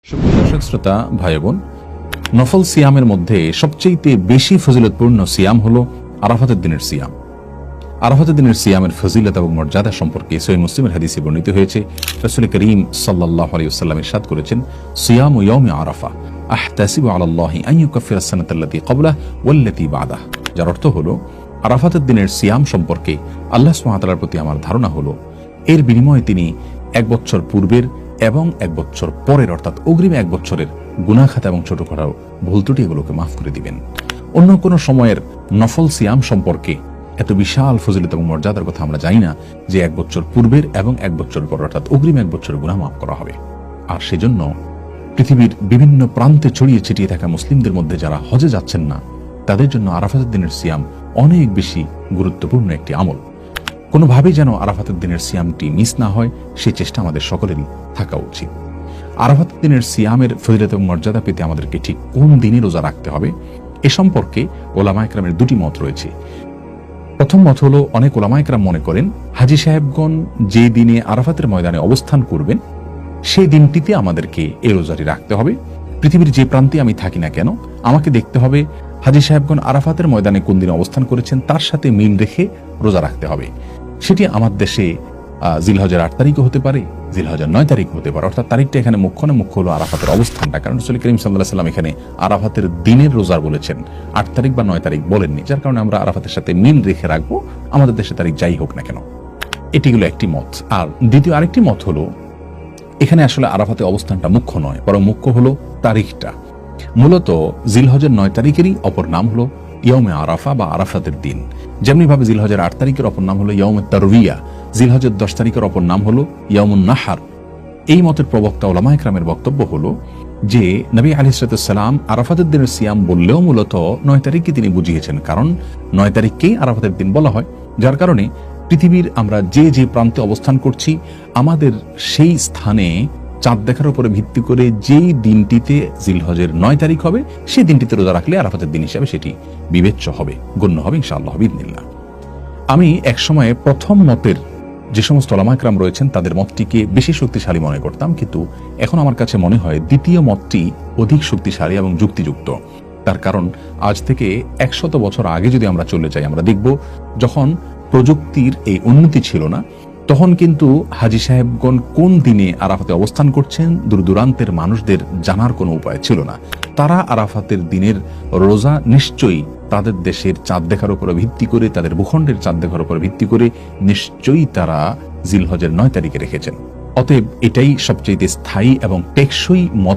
সুপ্রিয় দর্শক শ্রোতা ভাই বোন, নফল সিয়ামের মধ্যে সবচেয়ে বেশি ফজিলতপূর্ণ সিয়াম হলো আরাফাতের দিনের সিয়াম। আরাফাতের দিনের সিয়ামের ফজিলত এবং মর্যাদা সম্পর্কে সহিহ মুসলিমের হাদিসে বর্ণিত হয়েছে। রাসূল করিম সাল্লাল্লাহু আলাইহি ওয়াসাল্লাম ইরশাদ করেছেন, সিয়ামু ইয়াউমি আরাফা আহতাসিবু আলাল্লাহি আন ইউকাফিরা আস-সানাতাল্লাতী ক্বাবলাহু ওয়াল্লাতী বা'দাহু। যার অর্থ হলো, আরাফাতের দিনের সিয়াম সম্পর্কে আল্লাহ সুবহানাহু ওয়া তাআলার প্রতি আমার ধারণা হলো, এর বিনিময়ে তিনি 1 বছর পূর্বের এবং 1 বছর পরের অর্থাৎ অগ্রিম 1 বছরের গুনাহ খাতা এবং ছোটখাটো ভুল ত্রুটি এগুলোকে মাফ করে দিবেন। অন্য কোনো সময়ের নফল সিয়াম সম্পর্কে এত বিশাল ফজিলত এবং মর্যাদার কথা আমরা জানি না যে 1 বছর পূর্বের এবং 1 বছর পর অর্থাৎ অগ্রিম 1 বছরের গুনাহ মাফ করা হবে। আর সেজন্য পৃথিবীর বিভিন্ন প্রান্তে ছড়িয়ে ছিটিয়ে থাকা মুসলিমদের মধ্যে যারা হজে যাচ্ছেন না, তাদের জন্য আরাফাতের দিনের সিয়াম অনেক বেশি গুরুত্বপূর্ণ একটি আমল। কোনোভাবেই যেন আরাফাতের দিনের সিয়ামটি মিস না হয়, সেই চেষ্টা আমাদের সকলেরই থাকা উচিত। আরাফাতের দিনের সিয়ামের ফজিলত এবং মর্যাদা পেতে আমাদেরকে ঠিক কোন দিনে রোজা রাখতে হবে এ সম্পর্কে ওলামায়ে কেরামের 2টি মত রয়েছে। প্রথম মত হলো, অনেক ওলামায়ে কেরাম মনে করেন হাজী সাহেবগণ যে দিনে আরাফাতের ময়দানে অবস্থান করবেন সেই দিনটিতে আমাদেরকে এই রোজাটি রাখতে হবে। পৃথিবীর যে প্রান্তে আমি থাকি না কেন, আমাকে দেখতে হবে হাজী সাহেবগণ আরাফাতের ময়দানে কোন দিনে অবস্থান করেছেন তার সাথে মিল রেখে রোজা রাখতে হবে। সেটি আমার দেশে জিলহজের 8 তারিখও হতে পারে, জিলহজের 9 তারিখ হতে পারে, অর্থাৎ তারিখটা এখানে মুখ্য না, মুখ্য হলো আরাফাতের অবস্থানটা। কারণ রাসূল করিম সাল্লাল্লাহু আলাইহি ওয়াসাল্লাম এখানে আরাফাতের দিনের রোজা বলেছেন, 8 তারিখ বা 9 তারিখ বলেননি, যার কারণে আমরা আরাফাতের সাথে মিল রেখে রাখবো, আমাদের দেশে তারিখ যাই হোক না কেন। এটি হলো একটি মত। আর দ্বিতীয় আরেকটি মত হলো, এখানে আসলে আরাফাতে অবস্থানটা মুখ্য নয়, বরং মুখ্য হলো তারিখটা। মূলত জিলহজের 9 তারিখেরই অপর নাম হলো ইয়াউমে আরাফা বা আরাফাতের দিন। যেমনি ভাবে জিলহজের 8 তারিখের অপর নাম হলো ইয়াউমে তারবিয়া, জিলহজের 10 তারিখের অপর নাম হলো ইয়াউমুন নাহার। এই মতের প্রবক্তা ওলামায়ে কেরামের বক্তব্য হলো যে নবী আলাইহিস সালাম আরাফাতের দিনের সিয়াম বললেও মূলত 9 তারিখকে তিনি বুঝিয়েছেন, কারণ 9 তারিখকেই আরাফাতের দিন বলা হয়। যার কারণে পৃথিবীর আমরা যে যে প্রান্তে অবস্থান করছি, আমাদের সেই স্থানে চাঁদ দেখার উপরে ভিত্তি করে যেই দিনটিতে জিলহজের 9 তারিখ হবে সেই দিনটিতে রোজা রাখলে আরাফাতের দিন হিসাবে সেটি বিবেচ্য হবে, গণ্য হবে ইনশাআল্লাহ বিইذনিল্লাহ। আমি এক সময়ে প্রথম মতের যে সমস্ত ওলামায়ে কেরাম রয়েছেন তাদের মতটিকে বেশি শক্তিশালী মনে করতাম, কিন্তু এখন আমার কাছে মনে হয় দ্বিতীয় মতটি অধিক শক্তিশালী এবং যুক্তিযুক্ত। তার কারণ আজ থেকে 100 বছর আগে যদি আমরা চলে যাই, আমরা দেখব যখন প্রযুক্তির এই উন্নতি ছিল না, তখন কিন্তু হাজী সাহেবগণ কোন দিনে আরাফাতে অবস্থান করছেন দূর দূরান্তের মানুষদের জানার কোনো উপায় ছিল না। তারা আরাফাতের দিনের রোজা নিশ্চয়ই তাদের দেশের চাঁদ দেখার উপর ভিত্তি করে, তাদের ভূখণ্ডের চাঁদ দেখার উপর ভিত্তি করে নিশ্চয়ই তারা জিলহজের 9 তারিখে রেখেছেন। অতএব এটাই সবচেয়ে স্থায়ী এবং টেকসই মত